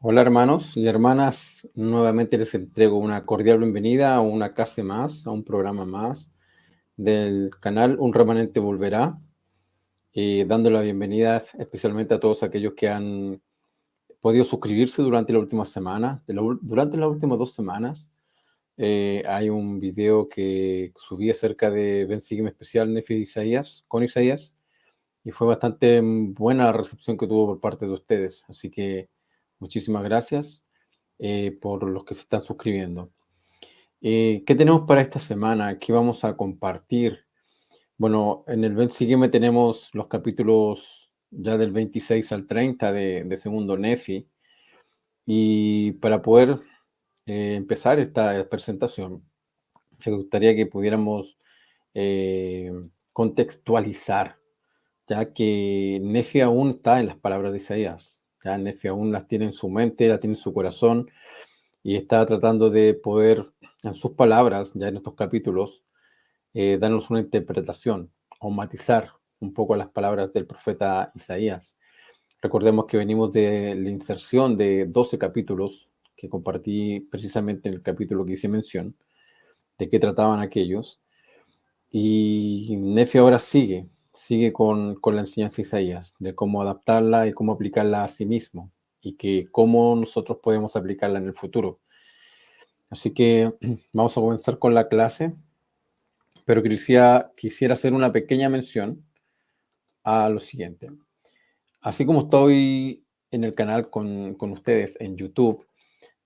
Hola hermanos y hermanas, nuevamente les entrego una cordial bienvenida a una clase más, a un programa más del canal Un Remanente Volverá, dando la bienvenida especialmente a todos aquellos que han podido suscribirse durante la última semana. Durante las últimas 2 semanas hay un video que subí acerca de Ven Sígueme especial Nefi Isaías, con Isaías, y fue bastante buena la recepción que tuvo por parte de ustedes, así que muchísimas gracias por los que se están suscribiendo. ¿Qué tenemos para esta semana? ¿Qué vamos a compartir? Bueno, en el Ven Sígueme tenemos los capítulos ya del 26 al 30 de Segundo Nefi. Y para poder empezar esta presentación, me gustaría que pudiéramos eh, contextualizar, ya que Nefi aún está en las palabras de Isaías. Ya Nefi aún las tiene en su mente, las tiene en su corazón, y está tratando de poder, en sus palabras, ya en estos capítulos, darnos una interpretación o matizar un poco las palabras del profeta Isaías. Recordemos que venimos de la inserción de 12 capítulos que compartí precisamente en el capítulo que hice mención, de qué trataban aquellos. Y Nefi ahora sigue con la enseñanza de Isaías, de cómo adaptarla y cómo aplicarla a sí mismo, y que cómo nosotros podemos aplicarla en el futuro. Así que vamos a comenzar con la clase, pero quisiera hacer una pequeña mención a lo siguiente. Así como estoy en el canal con ustedes en YouTube,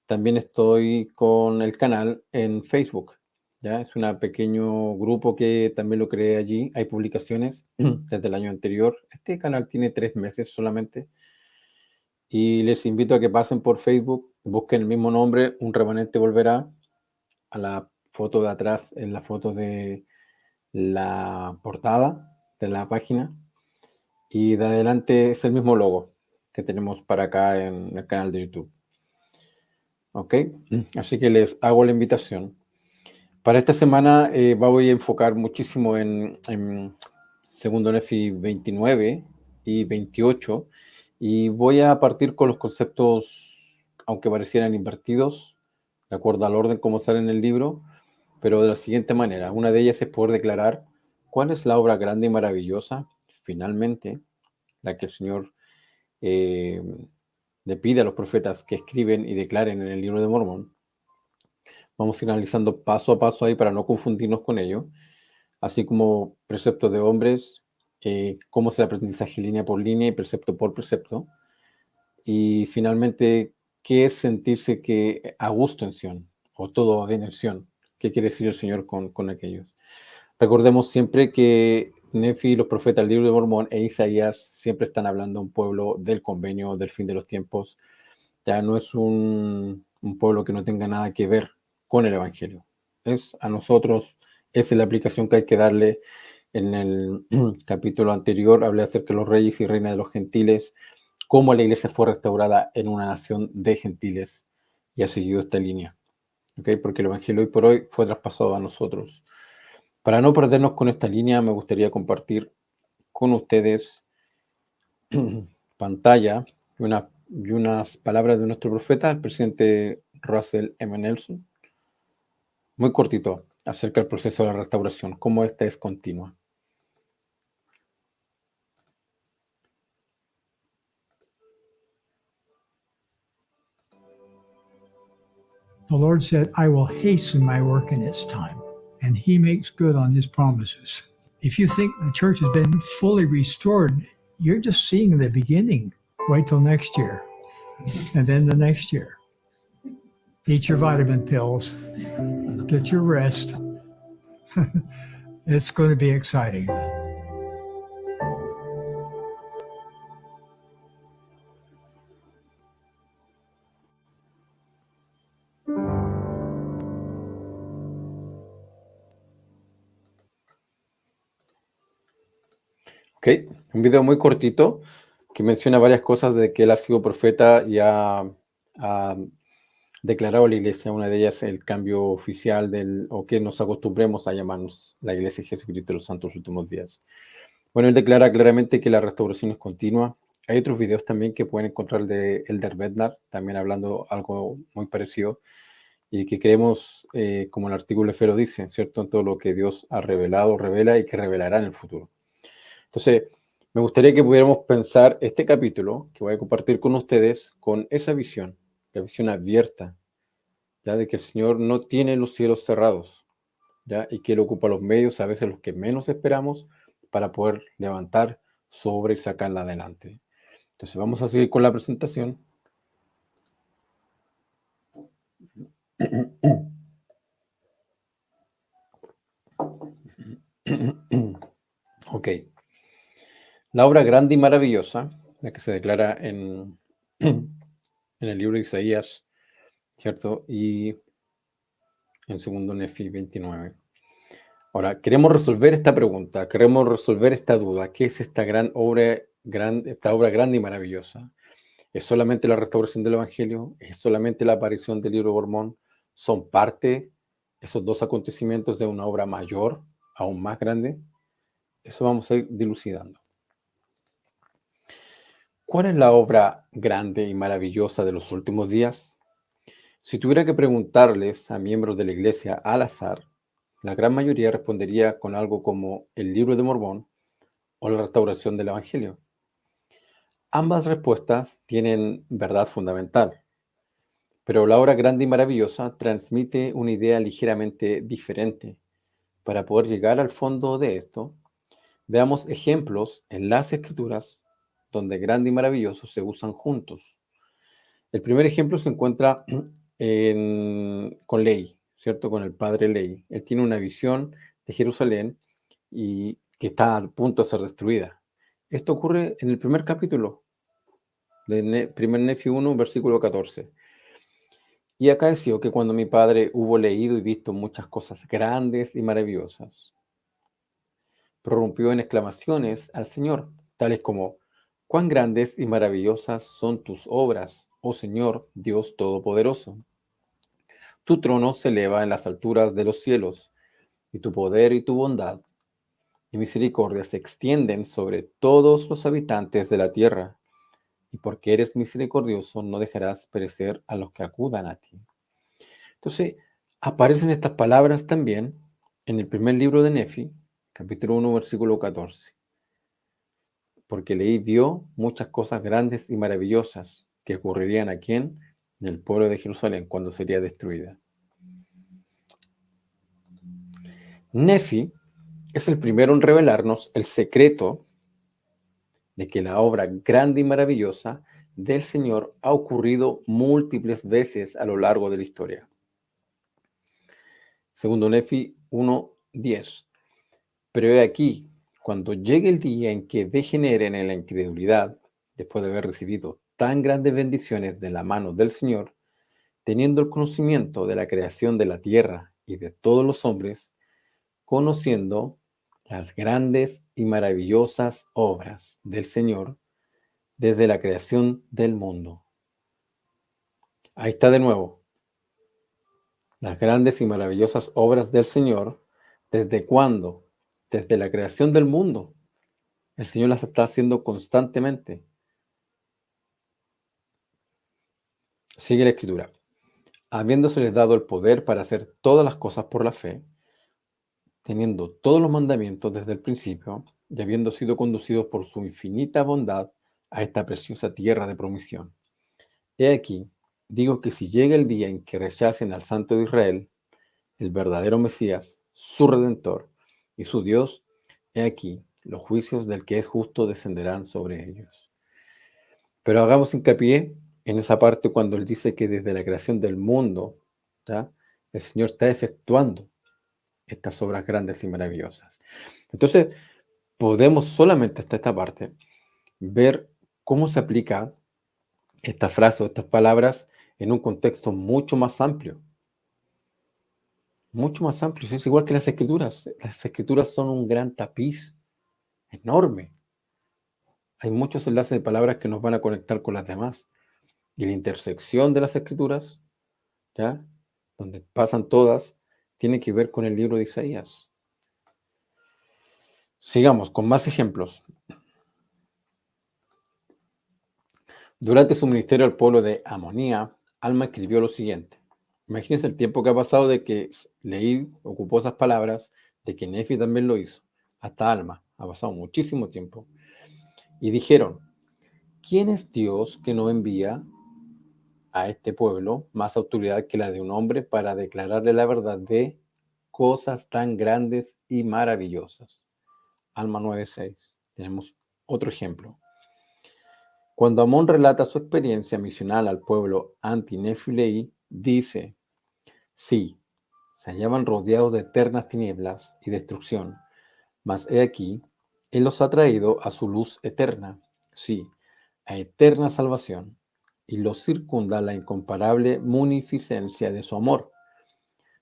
también estoy con el canal en Facebook. ¿Ya? Es un pequeño grupo que también lo creé allí. Hay publicaciones desde el año anterior. Este canal tiene 3 meses solamente. Y les invito a que pasen por Facebook, busquen el mismo nombre, Un Remanente Volverá. A la foto de atrás, en la foto de la portada de la página. Y de adelante es el mismo logo que tenemos para acá en el canal de YouTube. ¿Ok? Así que les hago la invitación. Para esta semana voy a enfocar muchísimo en Segundo Nefi 29 y 28, y voy a partir con los conceptos, aunque parecieran invertidos, de acuerdo al orden como sale en el libro, pero de la siguiente manera. Una de ellas es poder declarar cuál es la obra grande y maravillosa, finalmente, la que el Señor eh, le pide a los profetas que escriben y declaren en el libro de Mormón. Vamos a ir analizando paso a paso ahí para no confundirnos con ello, así como preceptos de hombres, cómo es el aprendizaje línea por línea y precepto por precepto, y finalmente, qué es sentirse que a gusto en Sion, o todo va bien en Sion, qué quiere decir el Señor con aquellos. Recordemos siempre que Nefi, los profetas, el libro de Mormón e Isaías siempre están hablando a un pueblo del convenio, del fin de los tiempos. Ya no es un pueblo que no tenga nada que ver con el Evangelio. Es a nosotros, esa es la aplicación que hay que darle. En el capítulo anterior hablé acerca de los reyes y reinas de los gentiles, cómo la iglesia fue restaurada en una nación de gentiles, y ha seguido esta línea. ¿Okay? Porque el Evangelio hoy por hoy fue traspasado a nosotros. Para no perdernos con esta línea, me gustaría compartir con ustedes pantalla y unas palabras de nuestro profeta, el presidente Russell M. Nelson, muy cortito, acerca del proceso de la restauración, cómo esta es continua. The Lord said, I will hasten my work in its time, and he makes good on his promises. If you think the church has been fully restored, you're just seeing the beginning. Wait till next year, and then the next year. Eat your vitamin pills, get your rest. It's going to be exciting. Ok, Un video muy cortito que menciona varias cosas de que él ha sido profeta y ha declarado a la iglesia. Una de ellas el cambio oficial o que nos acostumbremos a llamarnos la iglesia de Jesucristo de los Santos Últimos Días. Bueno, él declara claramente que la restauración es continua. Hay otros videos también que pueden encontrar de Elder Bednar, también hablando algo muy parecido, y que creemos, como el artículo de Fero dice, ¿cierto? En todo lo que Dios ha revelado, revela y que revelará en el futuro. Entonces, me gustaría que pudiéramos pensar este capítulo que voy a compartir con ustedes con esa visión, la visión abierta, ya de que el Señor no tiene los cielos cerrados, ya, y que Él ocupa los medios, a veces los que menos esperamos, para poder levantar sobre y sacarla adelante. Entonces, vamos a seguir con la presentación. Ok. La obra grande y maravillosa, la que se declara en el libro de Isaías, ¿cierto? Y en segundo Nefi 29. Ahora, queremos resolver esta pregunta, queremos resolver esta duda. ¿Qué es esta esta obra grande y maravillosa? ¿Es solamente la restauración del Evangelio? ¿Es solamente la aparición del libro de Mormón? ¿Son parte esos dos acontecimientos de una obra mayor, aún más grande? Eso vamos a ir dilucidando. ¿Cuál es la obra grande y maravillosa de los últimos días? Si tuviera que preguntarles a miembros de la iglesia al azar, la gran mayoría respondería con algo como el libro de Mormón o la restauración del Evangelio. Ambas respuestas tienen verdad fundamental, pero la obra grande y maravillosa transmite una idea ligeramente diferente. Para poder llegar al fondo de esto, veamos ejemplos en las Escrituras donde grande y maravilloso se usan juntos. El primer ejemplo se encuentra con Ley, ¿cierto? Con el padre Ley. Él tiene una visión de Jerusalén y que está a punto de ser destruida. Esto ocurre en el primer capítulo de primer Nefi 1, versículo 14. Y acaeció que cuando mi padre hubo leído y visto muchas cosas grandes y maravillosas, prorrumpió en exclamaciones al Señor, tales como: «¡Cuán grandes y maravillosas son tus obras, oh Señor, Dios Todopoderoso! Tu trono se eleva en las alturas de los cielos, y tu poder y tu bondad y misericordia se extienden sobre todos los habitantes de la tierra. Y porque eres misericordioso, no dejarás perecer a los que acudan a ti». Entonces, aparecen estas palabras también en el primer libro de Nefi, capítulo 1, versículo 14. Porque leí vio muchas cosas grandes y maravillosas que ocurrirían aquí en el pueblo de Jerusalén cuando sería destruida. Nefi es el primero en revelarnos el secreto de que la obra grande y maravillosa del Señor ha ocurrido múltiples veces a lo largo de la historia. Segundo Nefi 1:10. Pero he aquí, cuando llegue el día en que degeneren en la incredulidad, después de haber recibido tan grandes bendiciones de la mano del Señor, teniendo el conocimiento de la creación de la tierra y de todos los hombres, conociendo las grandes y maravillosas obras del Señor desde la creación del mundo. Ahí está de nuevo. Las grandes y maravillosas obras del Señor, ¿desde cuándo? Desde la creación del mundo. El Señor las está haciendo constantemente. Sigue la Escritura. Habiéndoseles dado el poder para hacer todas las cosas por la fe, teniendo todos los mandamientos desde el principio, y habiendo sido conducidos por su infinita bondad a esta preciosa tierra de promisión. He aquí, digo que si llega el día en que rechacen al Santo de Israel, el verdadero Mesías, su Redentor y su Dios, he aquí, los juicios del que es justo descenderán sobre ellos. Pero hagamos hincapié en esa parte cuando él dice que desde la creación del mundo, ¿ya?, el Señor está efectuando estas obras grandes y maravillosas. Entonces, podemos solamente hasta esta parte ver cómo se aplica esta frase o estas palabras en un contexto mucho más amplio. Mucho más amplio. Es igual que las escrituras. Las escrituras son un gran tapiz enorme Hay muchos enlaces de palabras que nos van a conectar con las demás. Y la intersección de las escrituras, ¿ya? Donde pasan todas, tiene que ver con el libro de Isaías. Sigamos con más ejemplos. Durante su ministerio al pueblo de Amonía, Alma escribió lo siguiente. Imagínense el tiempo que ha pasado de que Leí ocupó esas palabras, de que Nefi también lo hizo, hasta Alma. Ha pasado muchísimo tiempo. Y dijeron, ¿quién es Dios que no envía a este pueblo más autoridad que la de un hombre para declararle la verdad de cosas tan grandes y maravillosas? Alma 9:6. Tenemos otro ejemplo. Cuando Amón relata su experiencia misional al pueblo anti-Nefilei, dice, sí, se hallaban rodeados de eternas tinieblas y destrucción, mas he aquí, Él los ha traído a su luz eterna, sí, a eterna salvación, y los circunda la incomparable munificencia de su amor.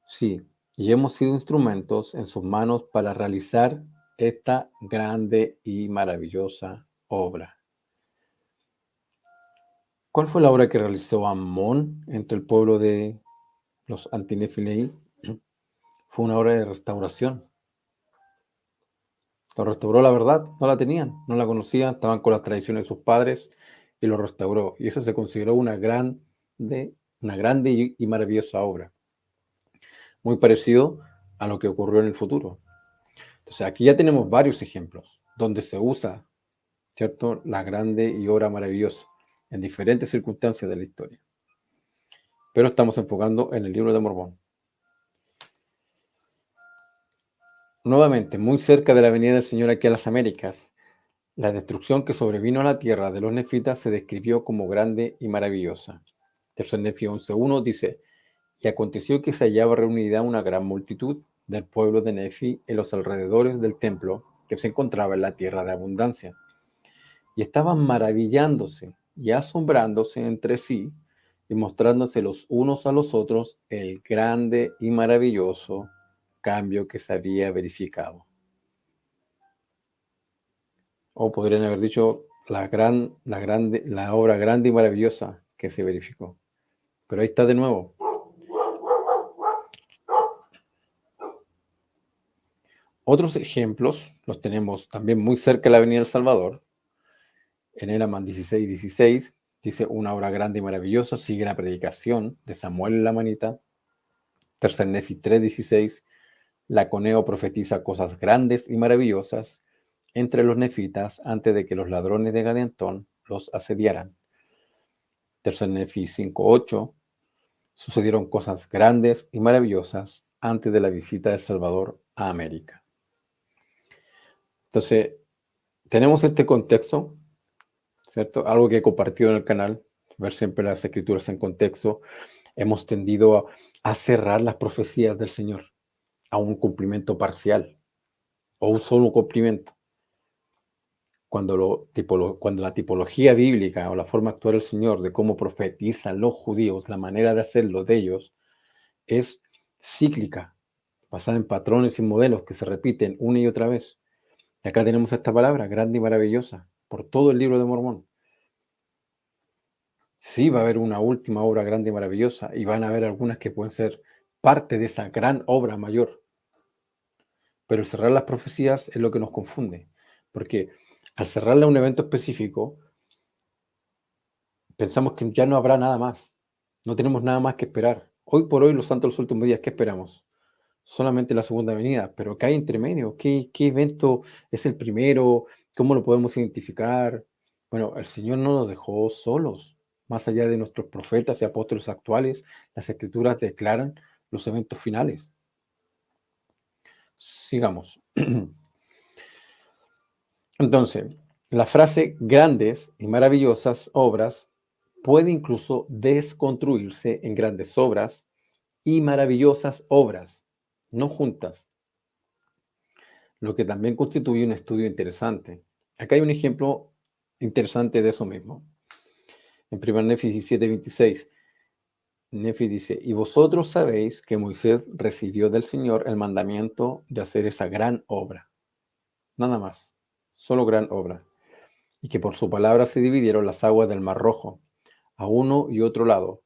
Sí, y hemos sido instrumentos en sus manos para realizar esta grande y maravillosa obra. ¿Cuál fue la obra que realizó Amón entre el pueblo de los antinefilei? Fue una obra de restauración. Lo restauró la verdad, no la tenían, no la conocían, estaban con las tradiciones de sus padres y lo restauró. Y eso se consideró una grande y maravillosa obra. Muy parecido a lo que ocurrió en el futuro. Entonces aquí ya tenemos varios ejemplos donde se usa, ¿cierto?, la grande y obra maravillosa en diferentes circunstancias de la historia. Pero estamos enfocando en el libro de Mormón. Nuevamente, muy cerca de la venida del Señor aquí a las Américas, la destrucción que sobrevino a la tierra de los nefitas se describió como grande y maravillosa. Tercer Nefi 11:1 dice, y aconteció que se hallaba reunida una gran multitud del pueblo de Nefi en los alrededores del templo que se encontraba en la tierra de abundancia. Y estaban maravillándose y asombrándose entre sí y mostrándose los unos a los otros el grande y maravilloso cambio que se había verificado. O podrían haber dicho la obra grande y maravillosa que se verificó. Pero ahí está de nuevo. Otros ejemplos los tenemos también muy cerca de la Avenida El Salvador. En Elaman 16:16 dice una obra grande y maravillosa, sigue la predicación de Samuel en la manita. Tercer Nefi 3:16, Laconeo profetiza cosas grandes y maravillosas entre los nefitas antes de que los ladrones de Gadentón los asediaran. Tercer Nefi 5:8, sucedieron cosas grandes y maravillosas antes de la visita del Salvador a América. Entonces, tenemos este contexto, ¿cierto? Algo que he compartido en el canal, ver siempre las escrituras en contexto. Hemos tendido a cerrar las profecías del Señor a un cumplimiento parcial o un solo cumplimiento. Cuando la tipología bíblica o la forma de actuar del Señor, de cómo profetizan los judíos, la manera de hacerlo de ellos, es cíclica, basada en patrones y modelos que se repiten una y otra vez. Y acá tenemos esta palabra, grande y maravillosa, por todo el libro de Mormón. Sí, va a haber una última obra grande y maravillosa, y van a haber algunas que pueden ser parte de esa gran obra mayor. Pero el cerrar las profecías es lo que nos confunde, porque al cerrarle a un evento específico, pensamos que ya no habrá nada más. No tenemos nada más que esperar. Hoy por hoy, los santos de los últimos días, ¿qué esperamos? Solamente la segunda venida. Pero ¿qué hay entre medio? ¿Qué evento es el primero? ¿Cómo lo podemos identificar? Bueno, el Señor no nos dejó solos. Más allá de nuestros profetas y apóstoles actuales, las Escrituras declaran los eventos finales. Sigamos. Entonces, la frase grandes y maravillosas obras puede incluso desconstruirse en grandes obras y maravillosas obras, no juntas, lo que también constituye un estudio interesante. Acá hay un ejemplo interesante de eso mismo. En 1 Nefi 17:26, Nefi dice, y vosotros sabéis que Moisés recibió del Señor el mandamiento de hacer esa gran obra. Nada más, solo gran obra. y que por su palabra se dividieron las aguas del Mar Rojo, a uno y otro lado,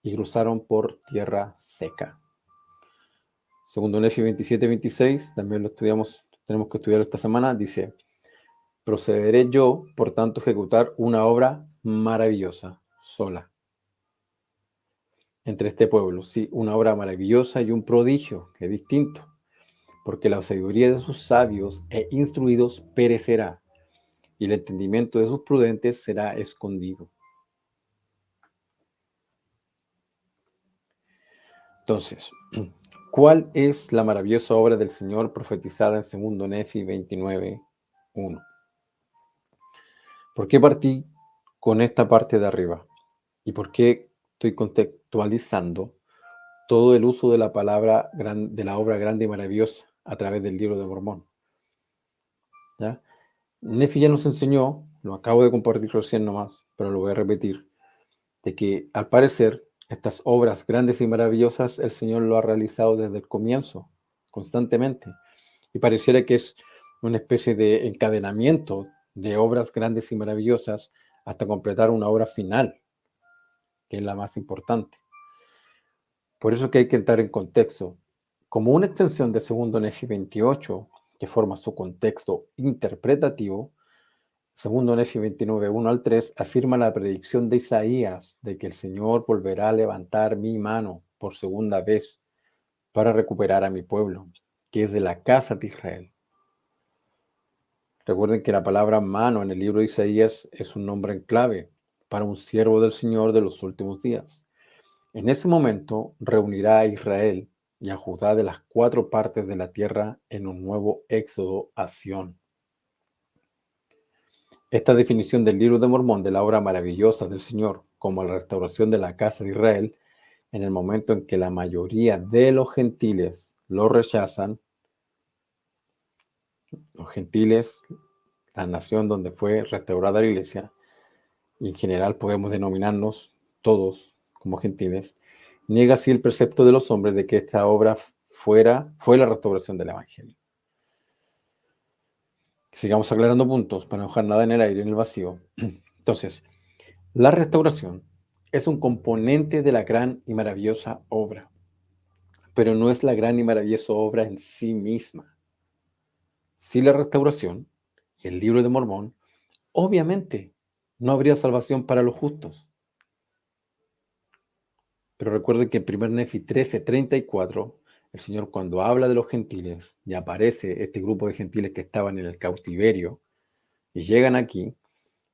y cruzaron por tierra seca. Segundo Nefi 27-26, también lo estudiamos, tenemos que estudiar esta semana, dice: procederé yo, por tanto, a ejecutar una obra maravillosa, sola, entre este pueblo. Sí, una obra maravillosa y un prodigio, que es distinto, porque la sabiduría de sus sabios e instruidos perecerá, y el entendimiento de sus prudentes será escondido. Entonces, ¿cuál es la maravillosa obra del Señor profetizada en segundo Nefi 29:1? ¿Por qué partí con esta parte de arriba? ¿Y por qué estoy contextualizando todo el uso de la palabra de la obra grande y maravillosa a través del libro de Mormón? ¿Ya? Nefi ya nos enseñó, lo acabo de compartir recién nomás, pero lo voy a repetir, de que al parecer estas obras grandes y maravillosas el Señor lo ha realizado desde el comienzo, constantemente. Y pareciera que es una especie de encadenamiento de obras grandes y maravillosas hasta completar una obra final, que es la más importante. Por eso que hay que entrar en contexto. Como una extensión de segundo Nefi 28, que forma su contexto interpretativo, segundo Nefi 29:1-3 afirma la predicción de Isaías de que el Señor volverá a levantar mi mano por segunda vez para recuperar a mi pueblo, que es de la casa de Israel. Recuerden que la palabra mano en el libro de Isaías es un nombre en clave para un siervo del Señor de los últimos días. En ese momento reunirá a Israel y a Judá de las 4 partes de la tierra en un nuevo éxodo a Sión. Esta definición del libro de Mormón de la obra maravillosa del Señor como la restauración de la casa de Israel, en el momento en que la mayoría de los gentiles lo rechazan, los gentiles, la nación donde fue restaurada la iglesia, y en general podemos denominarnos todos como gentiles, niega así el precepto de los hombres de que esta obra fue la restauración del Evangelio. Sigamos aclarando puntos para no dejar nada en el aire, en el vacío. Entonces, la restauración es un componente de la gran y maravillosa obra, pero no es la gran y maravillosa obra en sí misma. Sin la restauración y el libro de Mormón, obviamente no habría salvación para los justos. Pero recuerden que en 1 Nefi 13:34, el Señor, cuando habla de los gentiles y aparece este grupo de gentiles que estaban en el cautiverio y llegan aquí,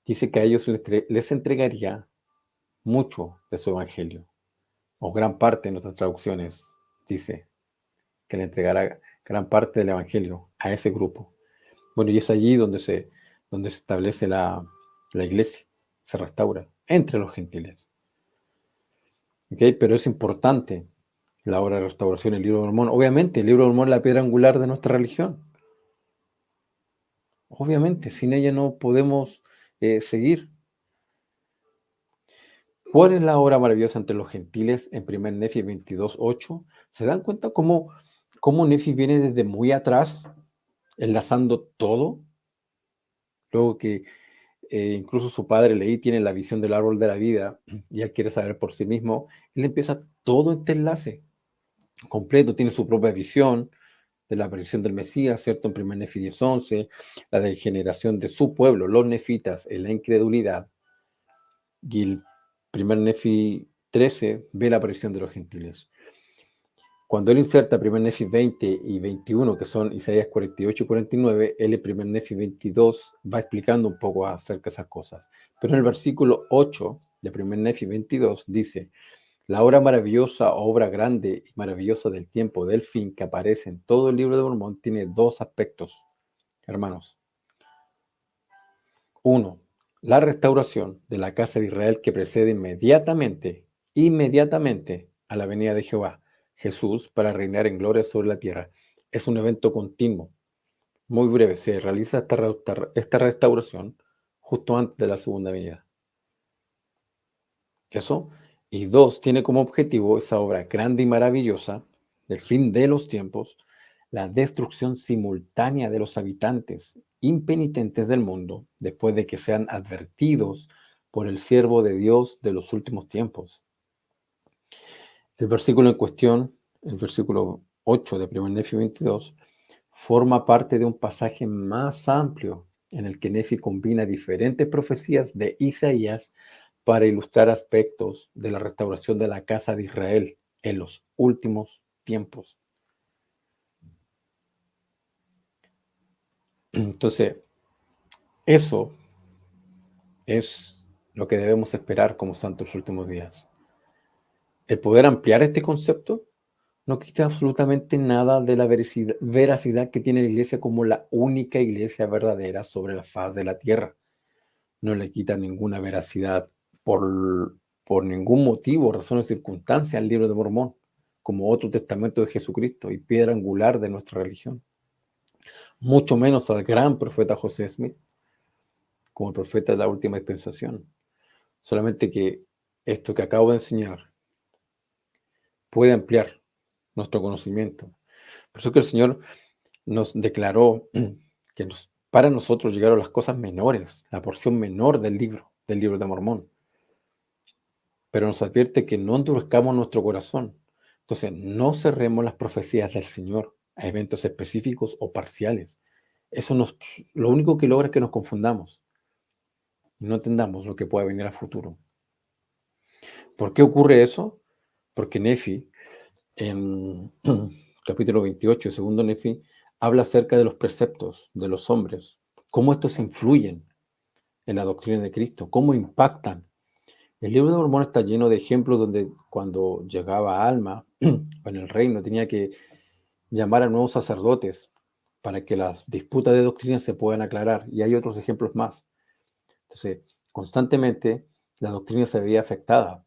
dice que a ellos les entregaría mucho de su evangelio, o gran parte de nuestras traducciones dice que le entregará gran parte del evangelio a ese grupo. Bueno, y es allí donde se establece la iglesia, se restaura entre los gentiles. ¿Okay? Pero es importante la obra de restauración del libro de Mormón. Obviamente, el libro de Mormón es la piedra angular de nuestra religión. Obviamente, sin ella no podemos seguir. ¿Cuál es la obra maravillosa entre los gentiles en 1 Nefi 22:8? ¿Se dan cuenta cómo Nefi viene desde muy atrás, enlazando todo? Luego que incluso su padre Leí tiene la visión del árbol de la vida y él quiere saber por sí mismo, él empieza todo este enlace completo, tiene su propia visión de la aparición del Mesías, ¿cierto? En 1 Nefi 10:11, la degeneración de su pueblo, los nefitas, en la incredulidad. Y el 1 Nefi 13 ve la aparición de los gentiles. Cuando él inserta 1 Nefi 20 y 21, que son Isaías 48 y 49, él en 1 Nefi 22 va explicando un poco acerca de esas cosas. Pero en el versículo 8 de 1 Nefi 22 dice: la obra maravillosa, obra grande y maravillosa del tiempo del fin que aparece en todo el libro de Mormón tiene 2 aspectos, hermanos. 1. La restauración de la casa de Israel que precede inmediatamente a la venida de Jehová, Jesús, para reinar en gloria sobre la tierra. Es un evento continuo, muy breve. Se realiza esta restauración justo antes de la segunda venida. Eso. Y 2, tiene como objetivo esa obra grande y maravillosa del fin de los tiempos, la destrucción simultánea de los habitantes impenitentes del mundo, después de que sean advertidos por el siervo de Dios de los últimos tiempos. El versículo en cuestión, el versículo 8 de 1 Nefi 22, forma parte de un pasaje más amplio en el que Nefi combina diferentes profecías de Isaías para ilustrar aspectos de la restauración de la casa de Israel en los últimos tiempos. Entonces, eso es lo que debemos esperar como santos últimos días. El poder ampliar este concepto no quita absolutamente nada de la veracidad que tiene la iglesia como la única iglesia verdadera sobre la faz de la tierra. No le quita ninguna veracidad por ningún motivo, razón o circunstancia al libro de Mormón, como otro testamento de Jesucristo y piedra angular de nuestra religión. Mucho menos al gran profeta José Smith, como el profeta de la última dispensación. Solamente que esto que acabo de enseñar puede ampliar nuestro conocimiento. Por eso que el Señor nos declaró que para nosotros llegaron las cosas menores, la porción menor del libro de Mormón. Pero nos advierte que no endurezcamos nuestro corazón. Entonces, no cerremos las profecías del Señor a eventos específicos o parciales. Eso lo único que logra es que nos confundamos y no entendamos lo que pueda venir a futuro. ¿Por qué ocurre eso? Porque Nefi, en capítulo 28, segundo Nefi, habla acerca de los preceptos de los hombres, cómo estos influyen en la doctrina de Cristo, cómo impactan. El libro de Mormón está lleno de ejemplos donde cuando llegaba Alma en el reino tenía que llamar a nuevos sacerdotes para que las disputas de doctrina se puedan aclarar. Y hay otros ejemplos más. Entonces, constantemente la doctrina se veía afectada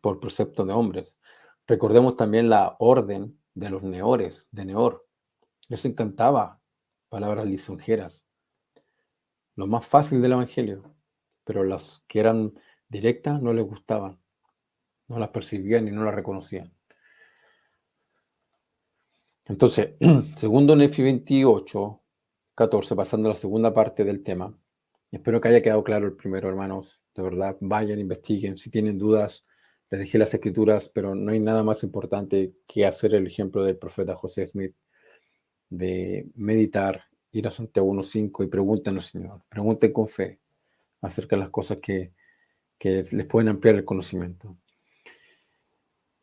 por preceptos de hombres. Recordemos también la orden de los neores, de Neor. Les encantaba palabras lisonjeras, lo más fácil del evangelio, pero las que eran directas no les gustaban, no las percibían y no las reconocían. Entonces, segundo Nefi 28, 14, pasando a la segunda parte del tema. Espero que haya quedado claro el primero, hermanos. De verdad, vayan, investiguen. Si tienen dudas, les dejé las escrituras, pero no hay nada más importante que hacer el ejemplo del profeta José Smith, de meditar, ir a Santiago 1.5 y pregunten al Señor. Pregunten con fe acerca de las cosas que les pueden ampliar el conocimiento.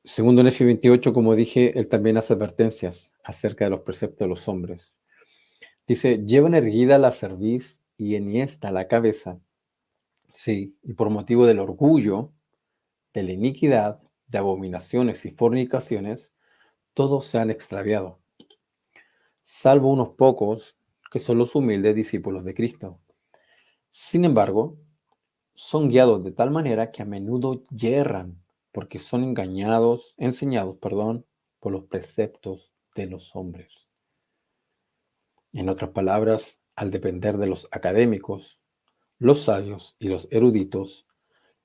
Segundo Nefi 28, como dije, él también hace advertencias acerca de los preceptos de los hombres. Dice, llevan erguida la cerviz y enhiesta la cabeza. Sí, y por motivo del orgullo, de la iniquidad, de abominaciones y fornicaciones, todos se han extraviado, salvo unos pocos que son los humildes discípulos de Cristo. Sin embargo, son guiados de tal manera que a menudo yerran, porque son enseñados, por los preceptos de los hombres. En otras palabras, al depender de los académicos, los sabios y los eruditos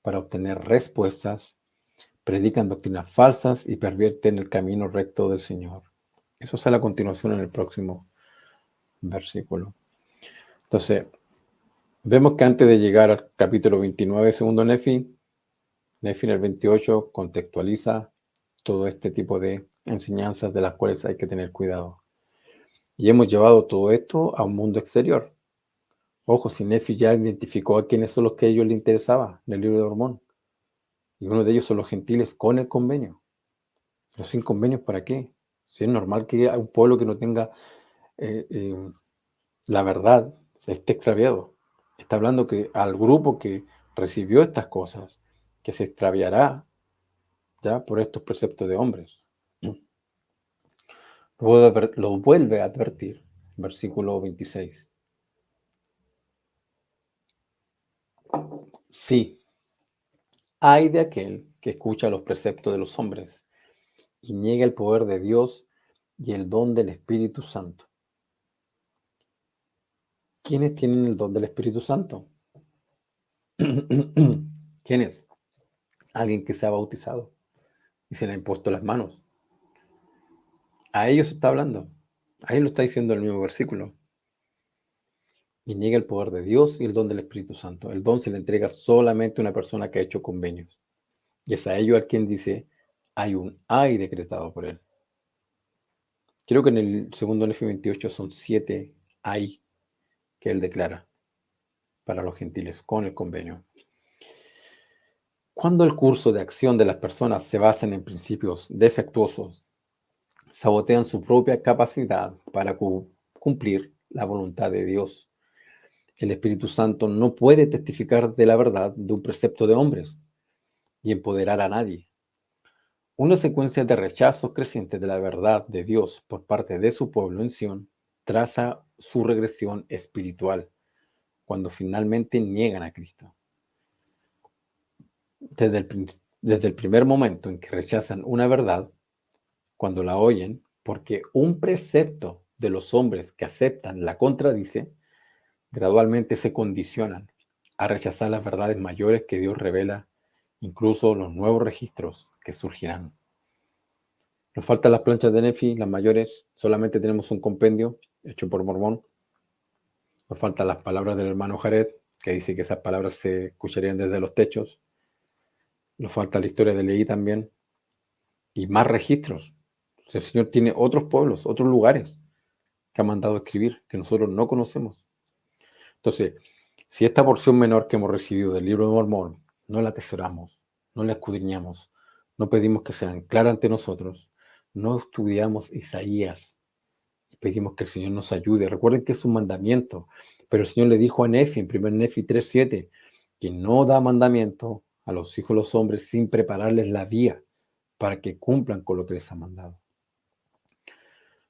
para obtener respuestas, predican doctrinas falsas y pervierten el camino recto del Señor. Eso sale a continuación en el próximo versículo. Entonces, vemos que antes de llegar al capítulo 29, segundo Nefi en el 28 contextualiza todo este tipo de enseñanzas de las cuales hay que tener cuidado. Y hemos llevado todo esto a un mundo exterior. Ojo, si Nefi ya identificó a quiénes son los que a ellos les interesaba en el libro de Mormón. Y uno de ellos son los gentiles con el convenio. ¿Los sin convenios para qué? Si es normal que un pueblo que no tenga la verdad se esté extraviado. Está hablando que al grupo que recibió estas cosas, que se extraviará ya por estos preceptos de hombres. Lo vuelve a advertir, versículo 26. Sí, hay de aquel que escucha los preceptos de los hombres y niega el poder de Dios y el don del Espíritu Santo. ¿Quiénes tienen el don del Espíritu Santo? ¿Quién es? Alguien que se ha bautizado y se le ha impuesto las manos. A ellos está hablando. Ahí lo está diciendo el mismo versículo. Y niega el poder de Dios y el don del Espíritu Santo. El don se le entrega solamente a una persona que ha hecho convenios. Y es a ello a quien dice, hay un ay decretado por él. Creo que en el segundo Nefi 28 son 7 ay que él declara para los gentiles con el convenio. Cuando el curso de acción de las personas se basa en principios defectuosos, sabotean su propia capacidad para cumplir la voluntad de Dios. El Espíritu Santo no puede testificar de la verdad de un precepto de hombres y empoderar a nadie. Una secuencia de rechazos crecientes de la verdad de Dios por parte de su pueblo en Sión traza su regresión espiritual cuando finalmente niegan a Cristo. Desde el primer momento en que rechazan una verdad, cuando la oyen, porque un precepto de los hombres que aceptan la contradice, gradualmente se condicionan a rechazar las verdades mayores que Dios revela, incluso los nuevos registros que surgirán. Nos faltan las planchas de Nefi, las mayores, solamente tenemos un compendio hecho por Mormón. Nos faltan las palabras del hermano Jared, que dice que esas palabras se escucharían desde los techos. Nos falta la historia de Leí también. Y más registros. O sea, el Señor tiene otros pueblos, otros lugares que ha mandado a escribir, que nosotros no conocemos. Entonces, si esta porción menor que hemos recibido del libro de Mormón no la atesoramos, no la escudriñamos, no pedimos que sean claras ante nosotros, no estudiamos Isaías y pedimos que el Señor nos ayude. Recuerden que es un mandamiento, pero el Señor le dijo a Nefi, en 1 Nefi 3:7, que no da mandamiento a los hijos de los hombres sin prepararles la vía para que cumplan con lo que les ha mandado.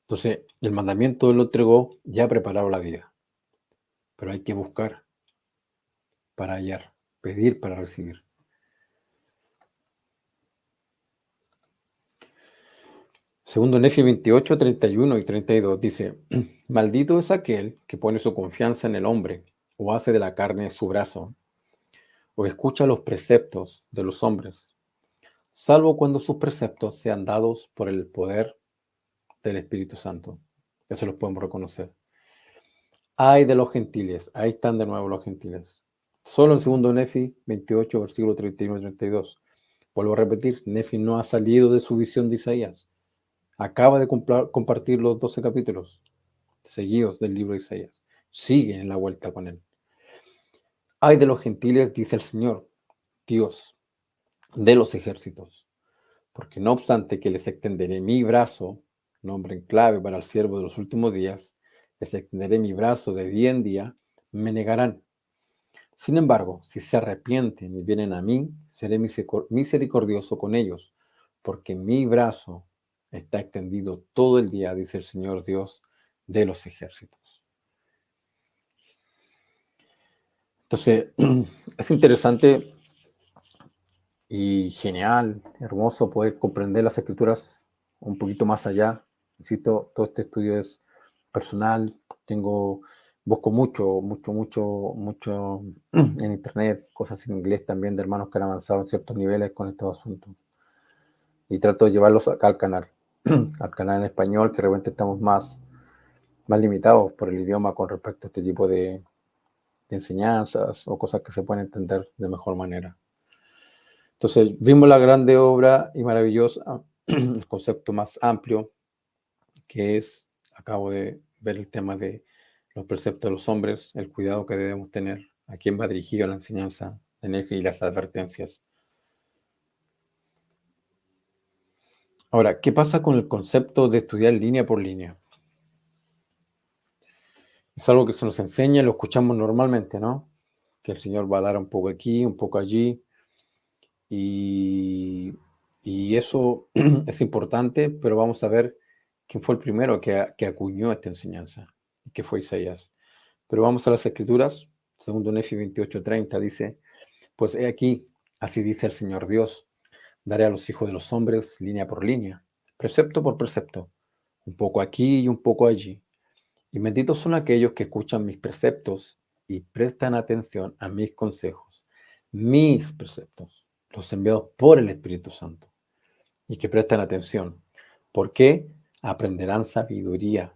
Entonces, el mandamiento Él lo entregó, ya ha preparado la vida, pero hay que buscar para hallar, pedir para recibir. Segundo Nefi 28, 31 y 32 dice, maldito es aquel que pone su confianza en el hombre, o hace de la carne su brazo, o escucha los preceptos de los hombres, salvo cuando sus preceptos sean dados por el poder del Espíritu Santo. Eso los podemos reconocer. Ay de los gentiles, ahí están de nuevo los gentiles. Solo en segundo Nefi 28, versículo 31 y 32. Vuelvo a repetir, Nefi no ha salido de su visión de Isaías. Acaba de compartir los 12 capítulos seguidos del libro de Isaías. Sigue en la vuelta con él. Ay de los gentiles, dice el Señor, Dios de los ejércitos, porque no obstante que les extenderé mi brazo, nombre en clave para el siervo de los últimos días, les extenderé mi brazo de día en día, me negarán. Sin embargo, si se arrepienten y vienen a mí, seré misericordioso con ellos, porque mi brazo está extendido todo el día, dice el Señor Dios de los ejércitos. Entonces, es interesante y genial, hermoso poder comprender las escrituras un poquito más allá. Insisto, todo este estudio es personal, busco mucho en internet, cosas en inglés también de hermanos que han avanzado en ciertos niveles con estos asuntos. Y trato de llevarlos acá al canal, al canal en español, que de repente estamos más limitados por el idioma con respecto a este tipo de enseñanzas o cosas que se pueden entender de mejor manera. Entonces, vimos la grande obra y maravillosa, el concepto más amplio, que es, acabo de ver el tema de los preceptos de los hombres, el cuidado que debemos tener, a quién va dirigida la enseñanza de Nefi y las advertencias. Ahora, ¿qué pasa con el concepto de estudiar línea por línea? Es algo que se nos enseña, lo escuchamos normalmente, ¿no? Que el Señor va a dar un poco aquí, un poco allí, y eso es importante, pero vamos a ver quién fue el primero que acuñó esta enseñanza, y que fue Isaías. Pero vamos a las Escrituras. Segundo Nefi 28:30 dice, pues he aquí, así dice el Señor Dios, daré a los hijos de los hombres línea por línea, precepto por precepto, un poco aquí y un poco allí. Y benditos son aquellos que escuchan mis preceptos y prestan atención a mis consejos, mis preceptos, los enviados por el Espíritu Santo, y que prestan atención. ¿Por qué? Aprenderán sabiduría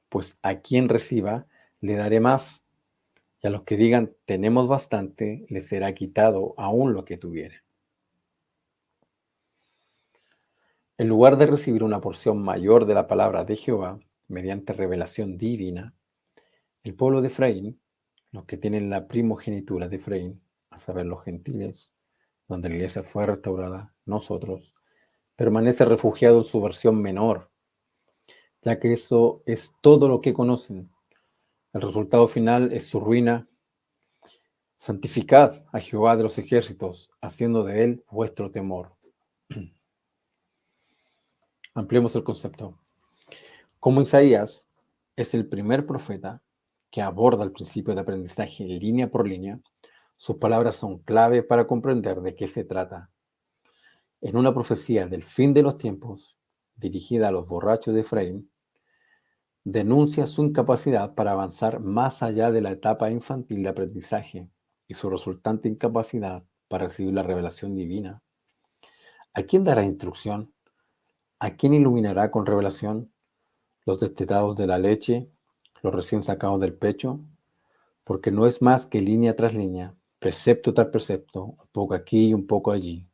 pues a quien reciba le daré más, y a los que digan tenemos bastante, les será quitado aún lo que tuvieren. En lugar de recibir una porción mayor de la palabra de Jehová, mediante revelación divina, el pueblo de Efraín, los que tienen la primogenitura de Efraín, a saber los gentiles, donde la iglesia fue restaurada, nosotros, permanece refugiado en su versión menor, ya que eso es todo lo que conocen. El resultado final es su ruina. Santificad a Jehová de los ejércitos, haciendo de él vuestro temor. Ampliemos el concepto. Como Isaías es el primer profeta que aborda el principio de aprendizaje línea por línea, sus palabras son clave para comprender de qué se trata. En una profecía del fin de los tiempos, dirigida a los borrachos de Efraín, denuncia su incapacidad para avanzar más allá de la etapa infantil de aprendizaje y su resultante incapacidad para recibir la revelación divina. ¿A quién dará instrucción? ¿A quién iluminará con revelación? ¿Los destetados de la leche? ¿Los recién sacados del pecho? Porque no es más que línea tras línea, precepto tras precepto, un poco aquí y un poco allí.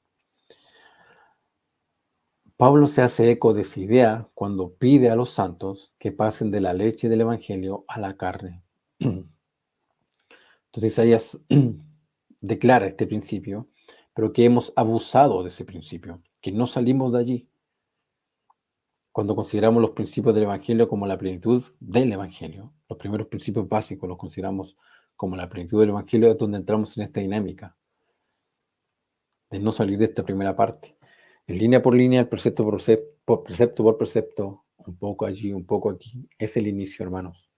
Pablo se hace eco de esa idea cuando pide a los santos que pasen de la leche del Evangelio a la carne. Entonces Isaías declara este principio, pero que hemos abusado de ese principio, que no salimos de allí. Cuando consideramos los principios del Evangelio como la plenitud del Evangelio, los primeros principios básicos los consideramos como la plenitud del Evangelio, es donde entramos en esta dinámica de no salir de esta primera parte. En línea por línea, precepto por precepto, un poco allí, un poco aquí, es el inicio, hermanos.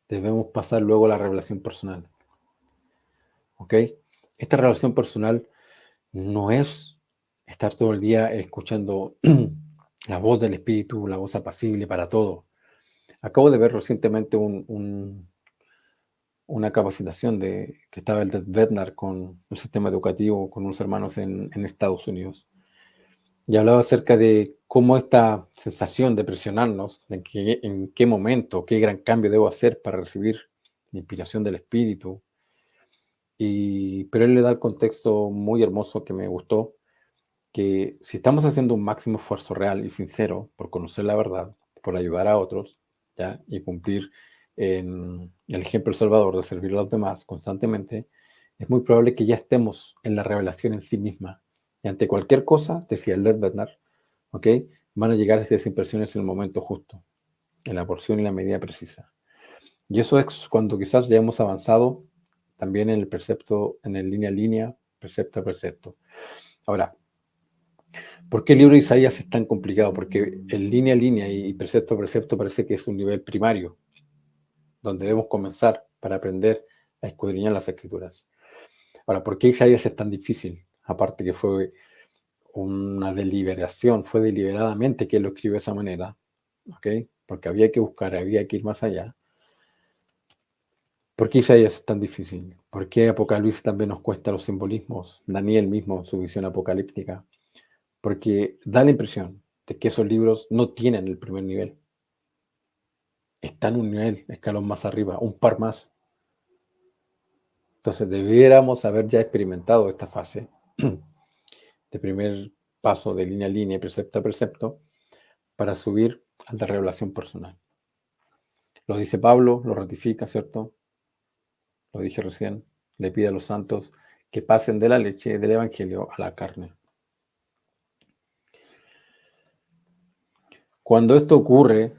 Debemos pasar luego a la revelación personal. ¿Ok? Esta revelación personal no es estar todo el día escuchando la voz del Espíritu, la voz apacible para todo. Acabo de ver recientemente una capacitación que estaba el Bednar con el sistema educativo, con unos hermanos en Estados Unidos. Y hablaba acerca de cómo esta sensación de presionarnos, en qué momento, qué gran cambio debo hacer para recibir la inspiración del Espíritu. Pero él le da el contexto muy hermoso que me gustó, que si estamos haciendo un máximo esfuerzo real y sincero por conocer la verdad, por ayudar a otros, ¿ya? Y cumplir el ejemplo salvador de servir a los demás constantemente, es muy probable que ya estemos en la revelación en sí misma. Y ante cualquier cosa, decía el Led Bednar, ¿ok? Van a llegar estas impresiones en el momento justo, en la porción y la medida precisa. Y eso es cuando quizás ya hemos avanzado también en el precepto, en el línea a línea, precepto a precepto. Ahora, ¿por qué el libro de Isaías es tan complicado? Porque en línea a línea y precepto a precepto parece que es un nivel primario, donde debemos comenzar para aprender a escudriñar las escrituras. Ahora, ¿por qué Isaías es tan difícil? Aparte que fue una deliberación, fue deliberadamente que él lo escribió de esa manera, ¿ok? Porque había que buscar, había que ir más allá. ¿Por qué Isaías es tan difícil? ¿Por qué Apocalipsis también nos cuesta los simbolismos? Daniel mismo, su visión apocalíptica. Porque da la impresión de que esos libros no tienen el primer nivel. Están un nivel, escalón más arriba, un par más. Entonces debiéramos haber ya experimentado esta fase de primer paso de línea a línea, precepto a precepto, para subir a la revelación personal. Lo dice Pablo, lo ratifica, ¿cierto? Lo dije recién, le pide a los santos que pasen de la leche del Evangelio a la carne. Cuando esto ocurre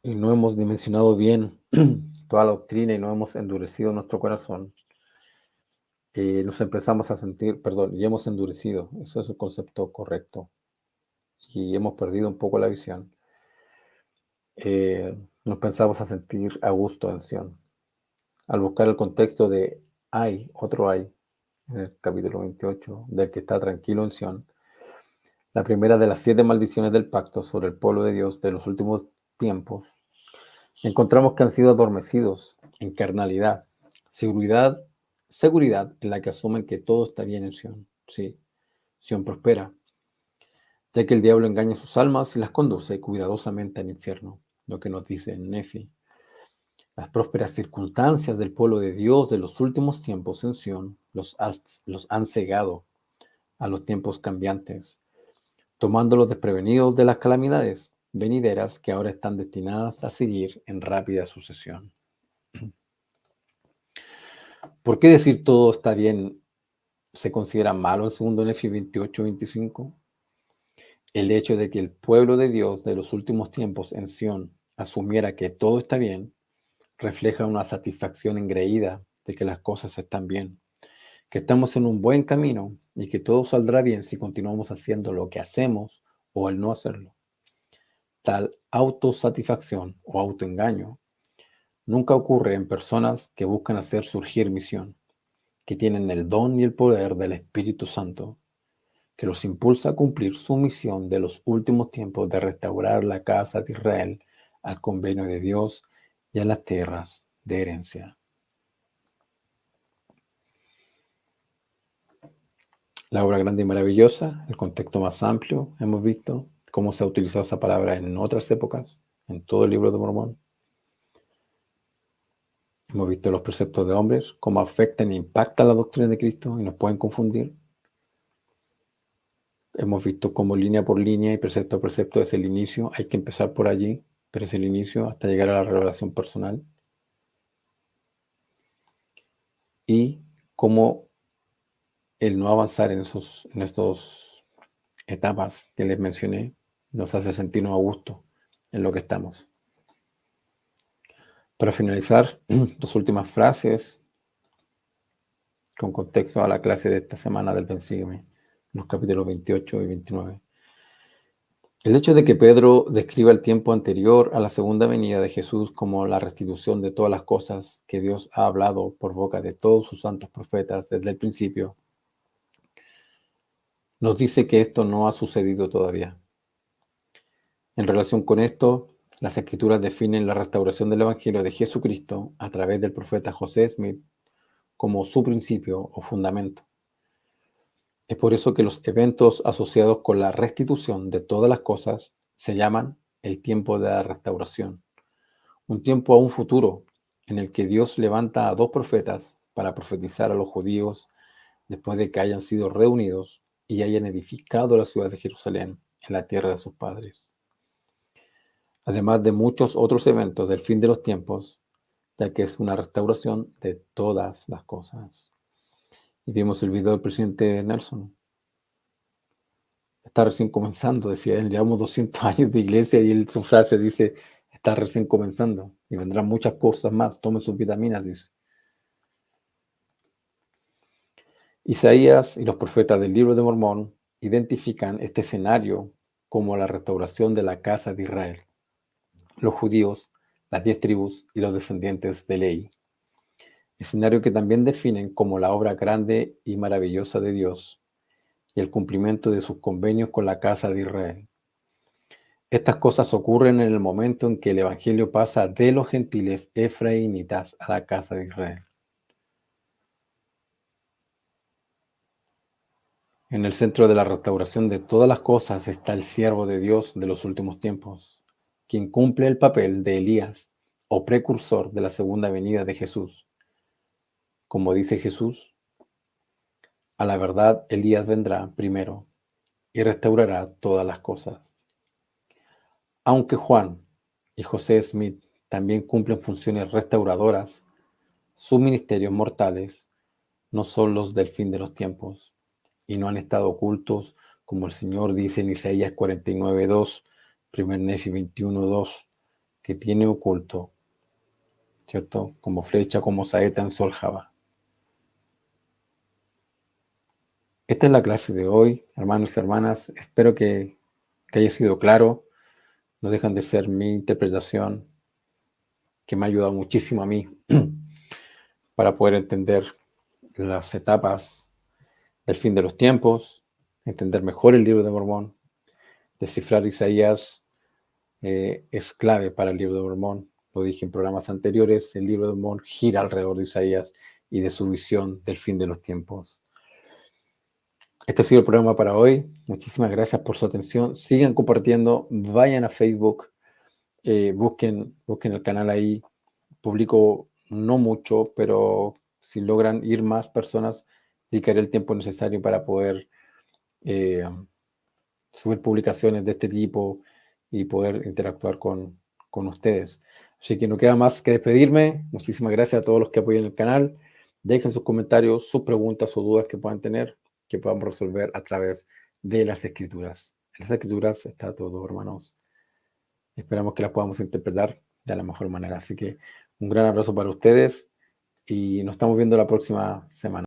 y no hemos dimensionado bien toda la doctrina y no hemos endurecido nuestro corazón, nos empezamos a sentir, perdón, y hemos endurecido, eso es el concepto correcto, y hemos perdido un poco la visión, nos pensamos a sentir a gusto en Sion. Al buscar el contexto de hay, otro hay, en el capítulo 28, del que está tranquilo en Sion, la primera de las 7 maldiciones del pacto sobre el pueblo de Dios de los últimos tiempos, encontramos que han sido adormecidos en carnalidad, seguridad en la que asumen que todo está bien en Sion. Sí, Sion prospera, ya que el diablo engaña sus almas y las conduce cuidadosamente al infierno. lo que nos dice Nefi. Las prósperas circunstancias del pueblo de Dios de los últimos tiempos en Sión los han cegado a los tiempos cambiantes, tomándolos desprevenidos de las calamidades venideras que ahora están destinadas a seguir en rápida sucesión. ¿Por qué decir todo está bien se considera malo en 2 Nefi 28-25? El hecho de que el pueblo de Dios de los últimos tiempos en Sión asumiera que todo está bien refleja una satisfacción engreída de que las cosas están bien, que estamos en un buen camino y que todo saldrá bien si continuamos haciendo lo que hacemos o el no hacerlo. Tal autosatisfacción o autoengaño nunca ocurre en personas que buscan hacer surgir misión, que tienen el don y el poder del Espíritu Santo, que los impulsa a cumplir su misión de los últimos tiempos de restaurar la casa de Israel al convenio de Dios y a las tierras de herencia. La obra grande y maravillosa, el contexto más amplio, hemos visto cómo se ha utilizado esa palabra en otras épocas, en todo el libro de Mormón. Hemos visto los preceptos de hombres, cómo afectan e impactan la doctrina de Cristo y nos pueden confundir. Hemos visto cómo línea por línea y precepto a precepto es el inicio, hay que empezar por allí, pero es el inicio hasta llegar a la revelación personal. Y cómo el no avanzar en estas etapas que les mencioné nos hace sentirnos a gusto en lo que estamos. Para finalizar, dos últimas frases con contexto a la clase de esta semana del Ven Sígueme, los capítulos 28 y 29. El hecho de que Pedro describa el tiempo anterior a la segunda venida de Jesús como la restitución de todas las cosas que Dios ha hablado por boca de todos sus santos profetas desde el principio, nos dice que esto no ha sucedido todavía. En relación con esto, las Escrituras definen la restauración del Evangelio de Jesucristo a través del profeta José Smith como su principio o fundamento. Es por eso que los eventos asociados con la restitución de todas las cosas se llaman el tiempo de la restauración, un tiempo aún futuro en el que Dios levanta a dos profetas para profetizar a los judíos después de que hayan sido reunidos y hayan edificado la ciudad de Jerusalén en la tierra de sus padres. Además de muchos otros eventos del fin de los tiempos, ya que es una restauración de todas las cosas. Y vimos el video del presidente Nelson. Está recién comenzando, decía él, llevamos 200 años de iglesia y su frase dice, está recién comenzando y vendrán muchas cosas más, tomen sus vitaminas, dice. Isaías y los profetas del libro de Mormón identifican este escenario como la restauración de la casa de Israel, los judíos, las 10 tribus y los descendientes de Leí. Escenario que también definen como la obra grande y maravillosa de Dios y el cumplimiento de sus convenios con la casa de Israel. Estas cosas ocurren en el momento en que el Evangelio pasa de los gentiles efraínitas a la casa de Israel. En el centro de la restauración de todas las cosas está el siervo de Dios de los últimos tiempos, quien cumple el papel de Elías o precursor de la segunda venida de Jesús. Como dice Jesús, a la verdad Elías vendrá primero y restaurará todas las cosas. Aunque Juan y José Smith también cumplen funciones restauradoras, sus ministerios mortales no son los del fin de los tiempos y no han estado ocultos, como el Señor dice en Isaías 49:2, 1 Nefi 21:2, que tiene oculto, ¿cierto? Como flecha, como saeta en Sol-Java. Esta es la clase de hoy, hermanos y hermanas. Espero que haya sido claro. No dejan de ser mi interpretación, que me ha ayudado muchísimo a mí para poder entender las etapas del fin de los tiempos, entender mejor el libro de Mormón. Descifrar Isaías es clave para el libro de Mormón. Lo dije en programas anteriores, el libro de Mormón gira alrededor de Isaías y de su visión del fin de los tiempos. Este ha sido el programa para hoy. Muchísimas gracias por su atención. Sigan compartiendo, vayan a Facebook busquen el canal ahí. Publico no mucho, pero si logran ir más personas, dedicaré el tiempo necesario para poder subir publicaciones de este tipo y poder interactuar con ustedes. Así que no queda más que despedirme. Muchísimas gracias a todos los que apoyan el canal. Dejen sus comentarios, sus preguntas o dudas que puedan tener, que podamos resolver a través de las escrituras. En las escrituras está todo, hermanos. Esperamos que las podamos interpretar de la mejor manera. Así que un gran abrazo para ustedes y nos estamos viendo la próxima semana.